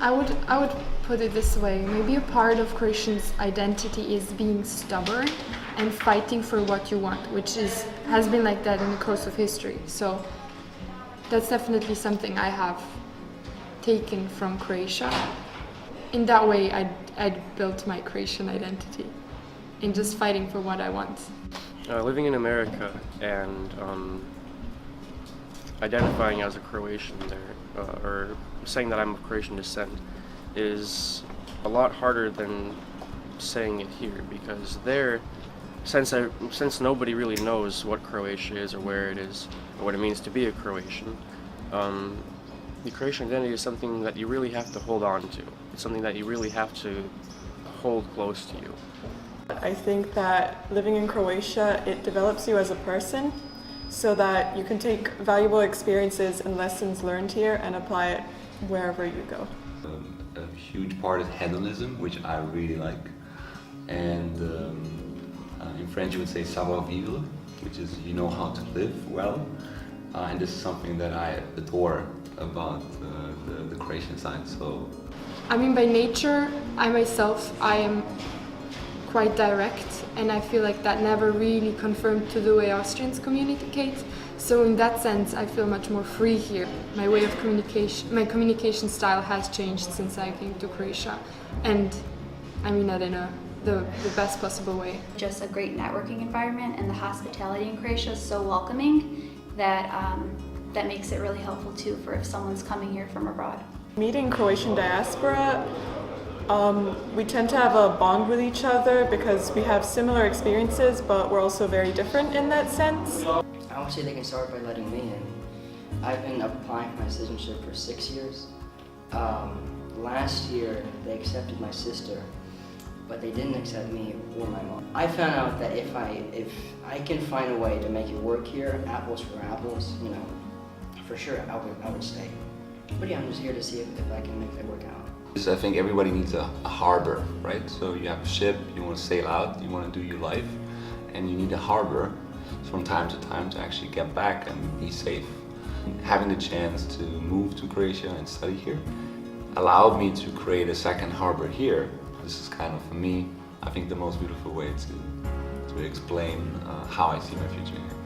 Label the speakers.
Speaker 1: I would put it this way. Maybe a part of Croatians' identity is being stubborn and fighting for what you want, which has been like that in the course of history. So that's definitely something I have taken from Croatia. In that way, I'd built my Croatian identity in just fighting for what I want.
Speaker 2: Living in America and identifying as a Croatian there, or saying that I'm of Croatian descent, is a lot harder than saying it here, because there, since nobody really knows what Croatia is or where it is or what it means to be a Croatian, the Croatian identity is something that you really have to hold on to. It's something that you really have to hold close to you.
Speaker 3: I think that living in Croatia, it develops you as a person so that you can take valuable experiences and lessons learned here and apply it wherever you go.
Speaker 4: A huge part is hedonism, which I really like. And in French you would say savoir-vivre, which is you know how to live well. And this is something that I adore about the Croatian side. So,
Speaker 1: I mean, by nature, I am quite direct, and I feel like that never really confirmed to the way Austrians communicate. So in that sense, I feel much more free here. My way of communication, my communication style has changed since I came to Croatia, and I mean that in the best possible way.
Speaker 5: Just a great networking environment, and the hospitality in Croatia is so welcoming that that makes it really helpful too for if someone's coming here from abroad.
Speaker 3: Meeting Croatian diaspora, we tend to have a bond with each other because we have similar experiences, but we're also very different in that sense.
Speaker 6: I would say they can start by letting me in. I've been applying for my citizenship for 6 years. Last year they accepted my sister, but they didn't accept me or my mom. I found out that if I can find a way to make it work here, apples for apples, you know, for sure I would stay. But yeah, I'm just here to see if I can make that work out.
Speaker 4: I think everybody needs a harbor, right? So you have a ship, you want to sail out, you want to do your life, and you need a harbor from time to time to actually get back and be safe. Having the chance to move to Croatia and study here allowed me to create a second harbor here. This is kind of, for me, I think the most beautiful way to explain how I see my future here.